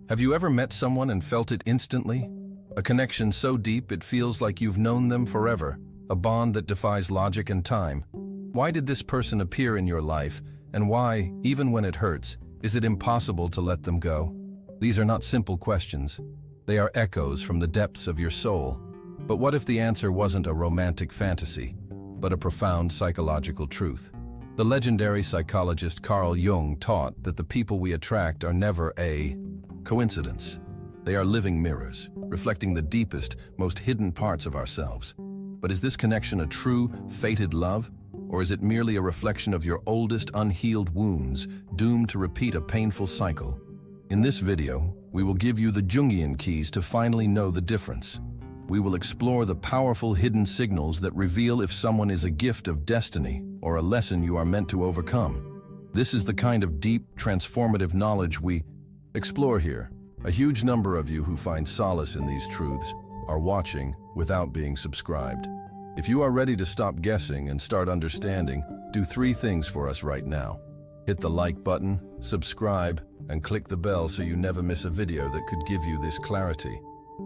Have you ever met someone and felt it instantly? A connection so deep it feels like you've known them forever, a bond that defies logic and time. Why did this person appear in your life, and why, even when it hurts, is it impossible to let them go? These are not simple questions. They are echoes from the depths of your soul. But what if the answer wasn't a romantic fantasy, but a profound psychological truth? The legendary psychologist Carl Jung taught that the people we attract are never a coincidence. They are living mirrors, reflecting the deepest, most hidden parts of ourselves. But is this connection a true, fated love? Or is it merely a reflection of your oldest unhealed wounds, doomed to repeat a painful cycle? In this video, we will give you the Jungian keys to finally know the difference. We will explore the powerful hidden signals that reveal if someone is a gift of destiny or a lesson you are meant to overcome. This is the kind of deep, transformative knowledge we explore here. A huge number of you who find solace in these truths are watching without being subscribed. If you are ready to stop guessing and start understanding, do 3 things for us right now. Hit the like button, subscribe, and click the bell so you never miss a video that could give you this clarity.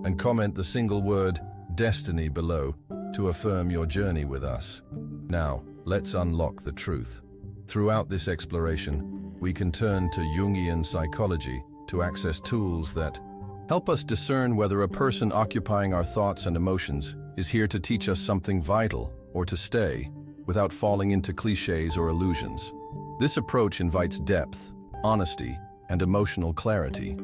And comment the single word, destiny, below to affirm your journey with us. Now, let's unlock the truth. Throughout this exploration, we can turn to Jungian psychology to access tools that help us discern whether a person occupying our thoughts and emotions is here to teach us something vital or to stay, without falling into cliches or illusions. This approach invites depth, honesty, and emotional clarity.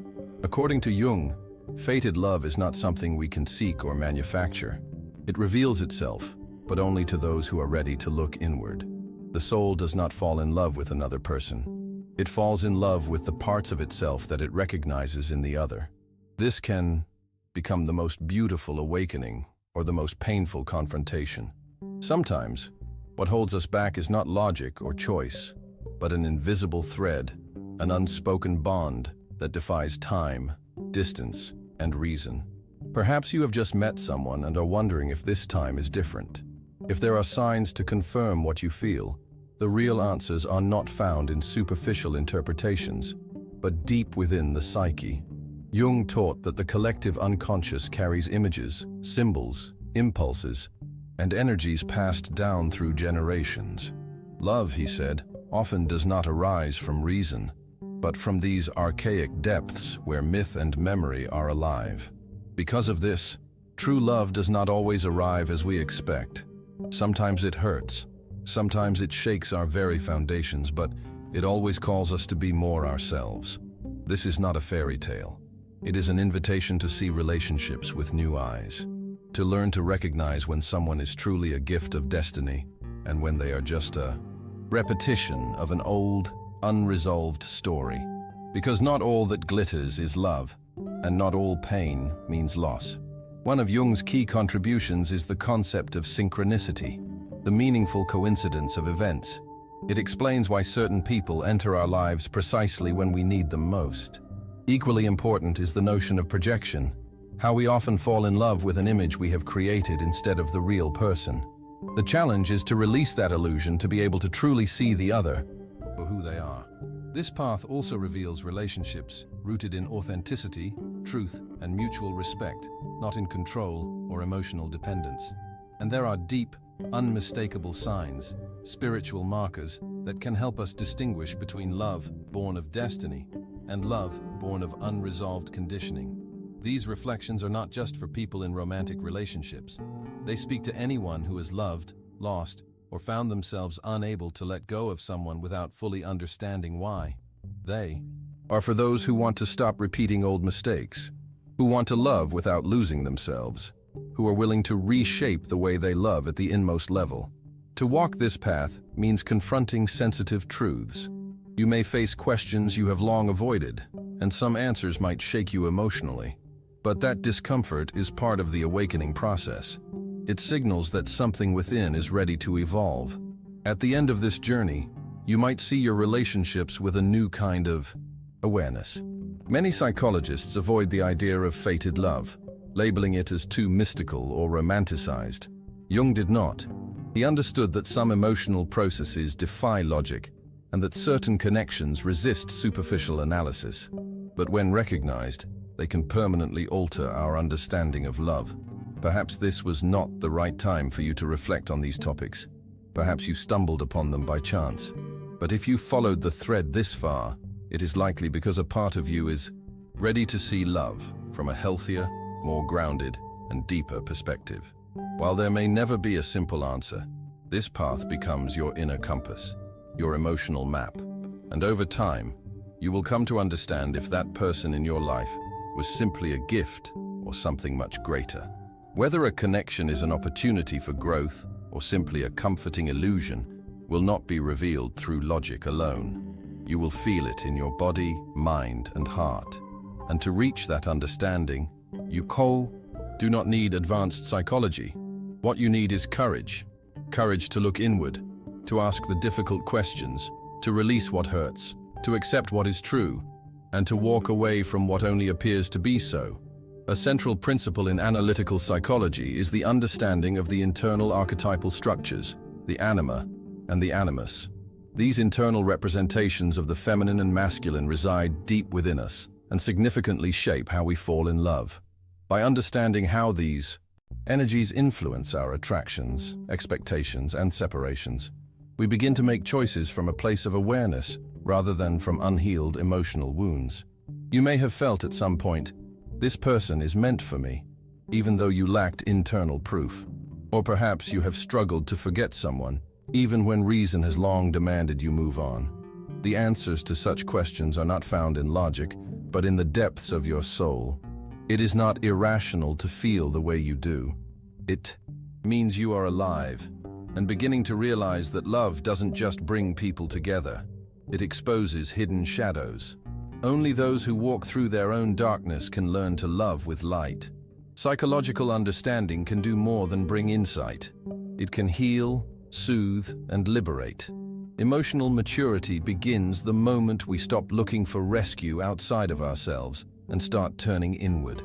According to Jung, fated love is not something we can seek or manufacture. It reveals itself, but only to those who are ready to look inward. The soul does not fall in love with another person. It falls in love with the parts of itself that it recognizes in the other. This can become the most beautiful awakening or the most painful confrontation. Sometimes, what holds us back is not logic or choice, but an invisible thread, an unspoken bond that defies time, distance, and reason. Perhaps you have just met someone and are wondering if this time is different. If there are signs to confirm what you feel, the real answers are not found in superficial interpretations, but deep within the psyche. Jung taught that the collective unconscious carries images, symbols, impulses, and energies passed down through generations. Love, he said, often does not arise from reason, but from these archaic depths where myth and memory are alive. Because of this, true love does not always arrive as we expect. Sometimes it hurts. Sometimes it shakes our very foundations, but it always calls us to be more ourselves. This is not a fairy tale. It is an invitation to see relationships with new eyes, to learn to recognize when someone is truly a gift of destiny and when they are just a repetition of an old, unresolved story. Because not all that glitters is love, and not all pain means loss. One of Jung's key contributions is the concept of synchronicity, the meaningful coincidence of events. It explains why certain people enter our lives precisely when we need them most. Equally important is the notion of projection, how we often fall in love with an image we have created instead of the real person. The challenge is to release that illusion to be able to truly see the other for who they are. This path also reveals relationships rooted in authenticity, truth, and mutual respect, not in control or emotional dependence. And there are deep, unmistakable signs, spiritual markers that can help us distinguish between love born of destiny and love born of unresolved conditioning. These reflections are not just for people in romantic relationships. They speak to anyone who has loved, lost, or found themselves unable to let go of someone without fully understanding why. They are for those who want to stop repeating old mistakes, who want to love without losing themselves, who are willing to reshape the way they love at the inmost level. To walk this path means confronting sensitive truths. You may face questions you have long avoided, and some answers might shake you emotionally. But that discomfort is part of the awakening process. It signals that something within is ready to evolve. At the end of this journey, you might see your relationships with a new kind of awareness. Many psychologists avoid the idea of fated love, labeling it as too mystical or romanticized. Jung did not. He understood that some emotional processes defy logic and that certain connections resist superficial analysis. But when recognized, they can permanently alter our understanding of love. Perhaps this was not the right time for you to reflect on these topics. Perhaps you stumbled upon them by chance. But if you followed the thread this far, it is likely because a part of you is ready to see love from a healthier, more grounded, and deeper perspective. While there may never be a simple answer, this path becomes your inner compass, your emotional map. And over time, you will come to understand if that person in your life was simply a gift or something much greater. Whether a connection is an opportunity for growth or simply a comforting illusion will not be revealed through logic alone. You will feel it in your body, mind, and heart. And to reach that understanding, you do not need advanced psychology. What you need is courage. Courage to look inward, to ask the difficult questions, to release what hurts, to accept what is true, and to walk away from what only appears to be so. A central principle in analytical psychology is the understanding of the internal archetypal structures, the anima and the animus. These internal representations of the feminine and masculine reside deep within us and significantly shape how we fall in love. By understanding how these energies influence our attractions, expectations, and separations, we begin to make choices from a place of awareness rather than from unhealed emotional wounds. You may have felt at some point, this person is meant for me, even though you lacked internal proof. Or perhaps you have struggled to forget someone, even when reason has long demanded you move on. The answers to such questions are not found in logic, but in the depths of your soul. It is not irrational to feel the way you do. It means you are alive and beginning to realize that love doesn't just bring people together. It exposes hidden shadows. Only those who walk through their own darkness can learn to love with light. Psychological understanding can do more than bring insight. It can heal, soothe, and liberate. Emotional maturity begins the moment we stop looking for rescue outside of ourselves and start turning inward.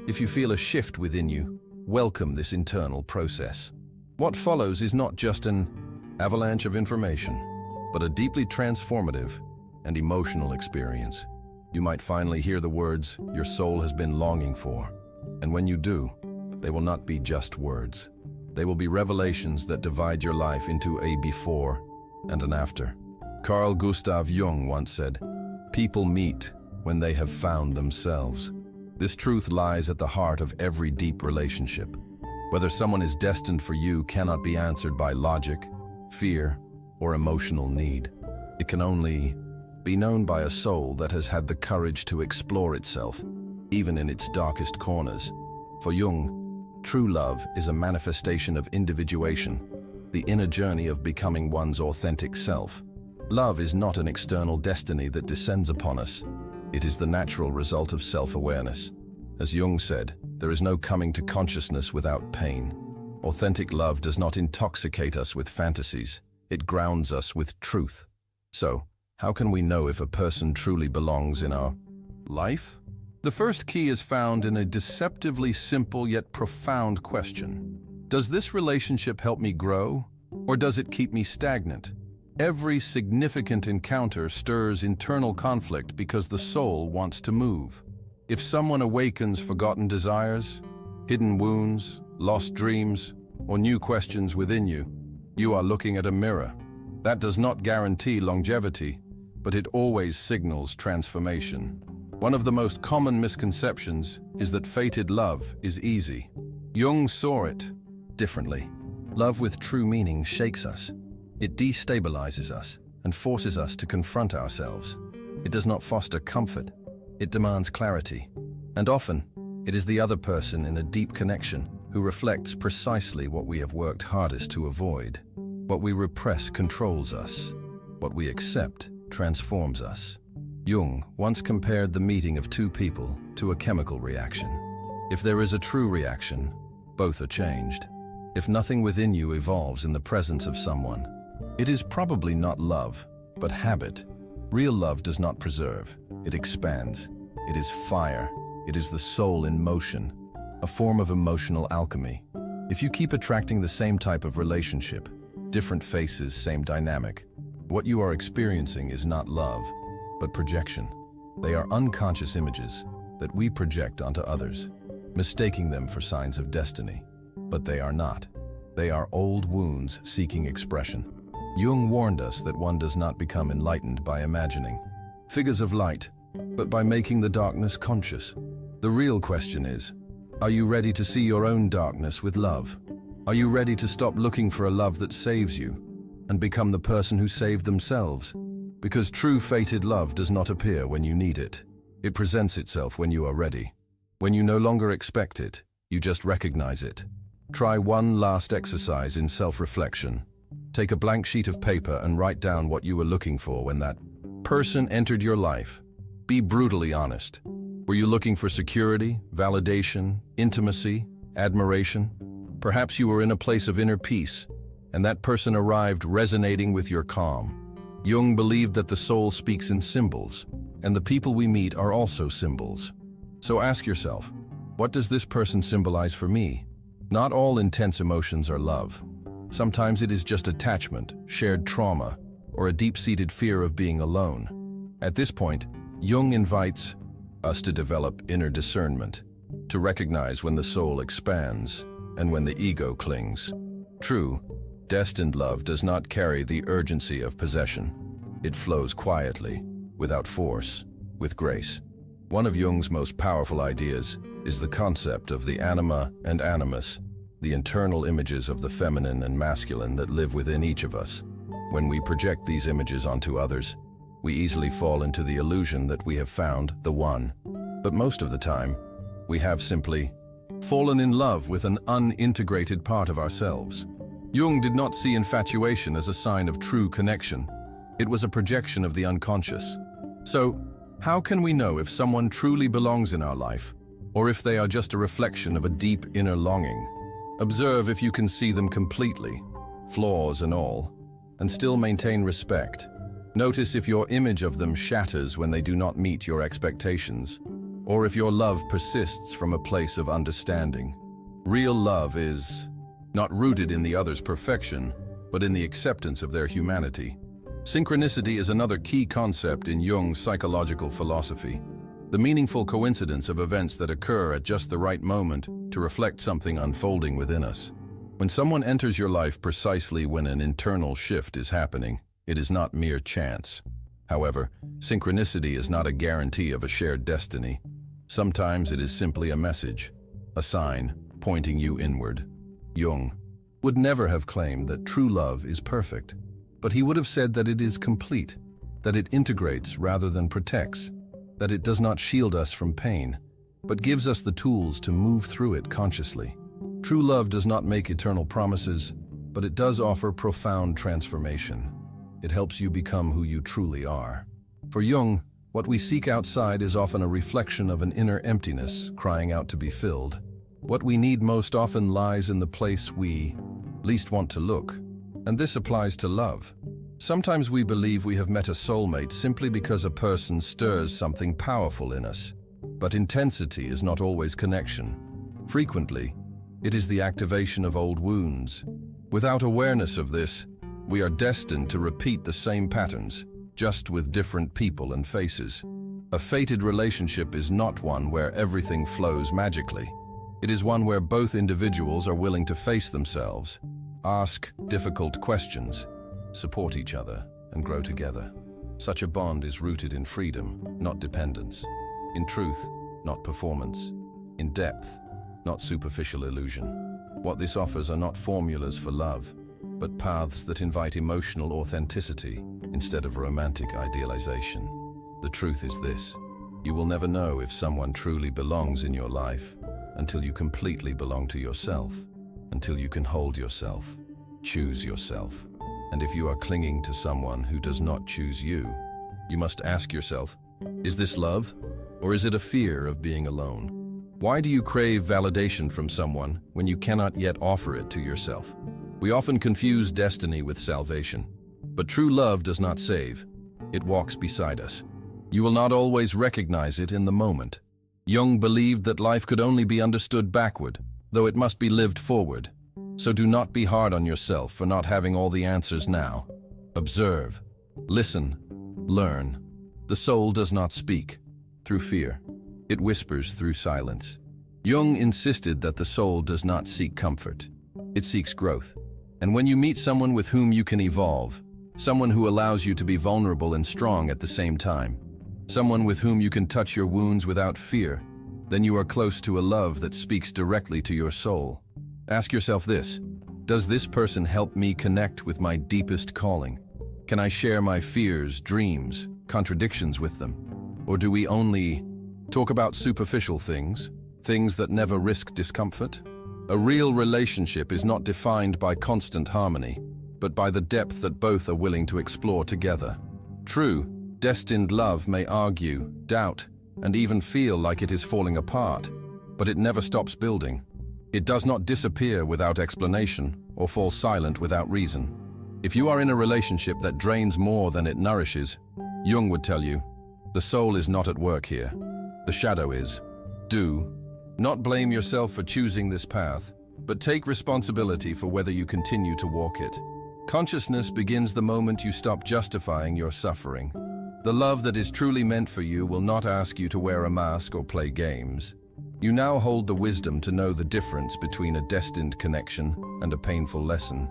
If you feel a shift within you, welcome this internal process. What follows is not just an avalanche of information, but a deeply transformative and emotional experience. You might finally hear the words your soul has been longing for. And when you do, they will not be just words. They will be revelations that divide your life into a before and an after. Carl Jung once said, "People meet when they have found themselves." This truth lies at the heart of every deep relationship. Whether someone is destined for you cannot be answered by logic, fear, or emotional need. It can only be known by a soul that has had the courage to explore itself, even in its darkest corners. For Jung, true love is a manifestation of individuation, the inner journey of becoming one's authentic self. Love is not an external destiny that descends upon us. It is the natural result of self-awareness. As Jung said, there is no coming to consciousness without pain. Authentic love does not intoxicate us with fantasies. It grounds us with truth. So, how can we know if a person truly belongs in our life? The first key is found in a deceptively simple yet profound question. Does this relationship help me grow, or does it keep me stagnant? Every significant encounter stirs internal conflict because the soul wants to move. If someone awakens forgotten desires, hidden wounds, lost dreams, or new questions within you, you are looking at a mirror. That does not guarantee longevity, but it always signals transformation. One of the most common misconceptions is that fated love is easy. Jung saw it differently. Love with true meaning shakes us. It destabilizes us and forces us to confront ourselves. It does not foster comfort. It demands clarity. And often, it is the other person in a deep connection who reflects precisely what we have worked hardest to avoid. What we repress controls us. What we accept transforms us. Jung once compared the meeting of two people to a chemical reaction. If there is a true reaction, both are changed. If nothing within you evolves in the presence of someone, it is probably not love, but habit. Real love does not preserve, it expands. It is fire. It is the soul in motion, a form of emotional alchemy. If you keep attracting the same type of relationship, different faces, same dynamic, what you are experiencing is not love, but projection. They are unconscious images that we project onto others, mistaking them for signs of destiny. But they are not. They are old wounds seeking expression. Jung warned us that one does not become enlightened by imagining figures of light, but by making the darkness conscious. The real question is, are you ready to see your own darkness with love? Are you ready to stop looking for a love that saves you and become the person who saved themselves? Because true fated love does not appear when you need it. It presents itself when you are ready. When you no longer expect it, you just recognize it. Try one last exercise in self-reflection. Take a blank sheet of paper and write down what you were looking for when that person entered your life. Be brutally honest. Were you looking for security, validation, intimacy, admiration? Perhaps you were in a place of inner peace, and that person arrived resonating with your calm. Jung believed that the soul speaks in symbols, and the people we meet are also symbols. So ask yourself, what does this person symbolize for me? Not all intense emotions are love. Sometimes it is just attachment, shared trauma, or a deep-seated fear of being alone. At this point, Jung invites us to develop inner discernment, to recognize when the soul expands and when the ego clings. True, destined love does not carry the urgency of possession. It flows quietly, without force, with grace. One of Jung's most powerful ideas is the concept of the anima and animus, the internal images of the feminine and masculine that live within each of us. When we project these images onto others, we easily fall into the illusion that we have found the one. But most of the time, we have simply fallen in love with an unintegrated part of ourselves. Jung did not see infatuation as a sign of true connection. It was a projection of the unconscious. So, how can we know if someone truly belongs in our life, or if they are just a reflection of a deep inner longing? Observe if you can see them completely, flaws and all, and still maintain respect. Notice if your image of them shatters when they do not meet your expectations, or if your love persists from a place of understanding. Real love is not rooted in the other's perfection, but in the acceptance of their humanity. Synchronicity is another key concept in Jung's psychological philosophy. The meaningful coincidence of events that occur at just the right moment to reflect something unfolding within us. When someone enters your life precisely when an internal shift is happening, it is not mere chance. However, synchronicity is not a guarantee of a shared destiny. Sometimes it is simply a message, a sign pointing you inward. Jung would never have claimed that true love is perfect, but he would have said that it is complete, that it integrates rather than protects, that it does not shield us from pain, but gives us the tools to move through it consciously. True love does not make eternal promises, but it does offer profound transformation. It helps you become who you truly are. For Jung, what we seek outside is often a reflection of an inner emptiness crying out to be filled. What we need most often lies in the place we least want to look, and this applies to love. Sometimes we believe we have met a soulmate simply because a person stirs something powerful in us. But intensity is not always connection. Frequently, it is the activation of old wounds. Without awareness of this, we are destined to repeat the same patterns, just with different people and faces. A fated relationship is not one where everything flows magically. It is one where both individuals are willing to face themselves, ask difficult questions, support each other, and grow together. Such a bond is rooted in freedom, not dependence. In truth, not performance. In depth, not superficial illusion. What this offers are not formulas for love, but paths that invite emotional authenticity instead of romantic idealization. The truth is this: you will never know if someone truly belongs in your life until you completely belong to yourself, until you can hold yourself, choose yourself. And if you are clinging to someone who does not choose you, you must ask yourself, is this love, or is it a fear of being alone? Why do you crave validation from someone when you cannot yet offer it to yourself? We often confuse destiny with salvation, but true love does not save. It walks beside us. You will not always recognize it in the moment. Jung believed that life could only be understood backward, though it must be lived forward. So do not be hard on yourself for not having all the answers now. Observe, listen, learn. The soul does not speak. through fear. It whispers through silence. Jung insisted that the soul does not seek comfort. It seeks growth. And when you meet someone with whom you can evolve, someone who allows you to be vulnerable and strong at the same time, someone with whom you can touch your wounds without fear, then you are close to a love that speaks directly to your soul. Ask yourself this: does this person help me connect with my deepest calling? Can I share my fears, dreams, contradictions with them? Or do we only talk about superficial things, things that never risk discomfort? A real relationship is not defined by constant harmony, but by the depth that both are willing to explore together. True, destined love may argue, doubt, and even feel like it is falling apart, but it never stops building. It does not disappear without explanation or fall silent without reason. If you are in a relationship that drains more than it nourishes, Jung would tell you, the soul is not at work here. The shadow is. Do not blame yourself for choosing this path, but take responsibility for whether you continue to walk it. Consciousness begins the moment you stop justifying your suffering. The love that is truly meant for you will not ask you to wear a mask or play games. You now hold the wisdom to know the difference between a destined connection and a painful lesson.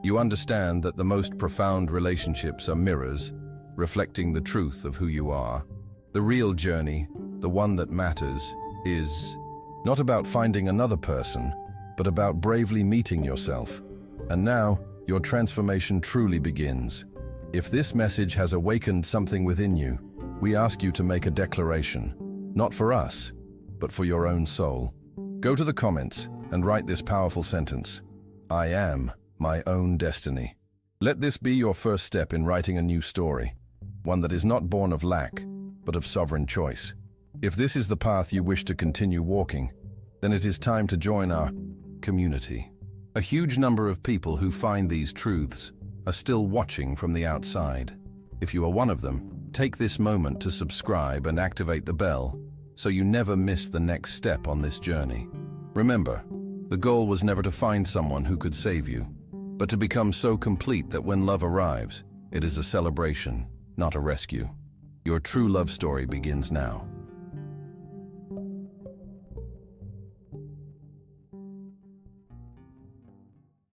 You understand that the most profound relationships are mirrors, reflecting the truth of who you are. The real journey, the one that matters, is not about finding another person, but about bravely meeting yourself. And now, your transformation truly begins. If this message has awakened something within you, we ask you to make a declaration, not for us, but for your own soul. Go to the comments and write this powerful sentence: I am my own destiny. Let this be your first step in writing a new story, one that is not born of lack, but of sovereign choice. If this is the path you wish to continue walking, then it is time to join our community. A huge number of people who find these truths are still watching from the outside. If you are one of them, take this moment to subscribe and activate the bell so you never miss the next step on this journey. Remember, the goal was never to find someone who could save you, but to become so complete that when love arrives, it is a celebration, not a rescue. Your true love story begins now.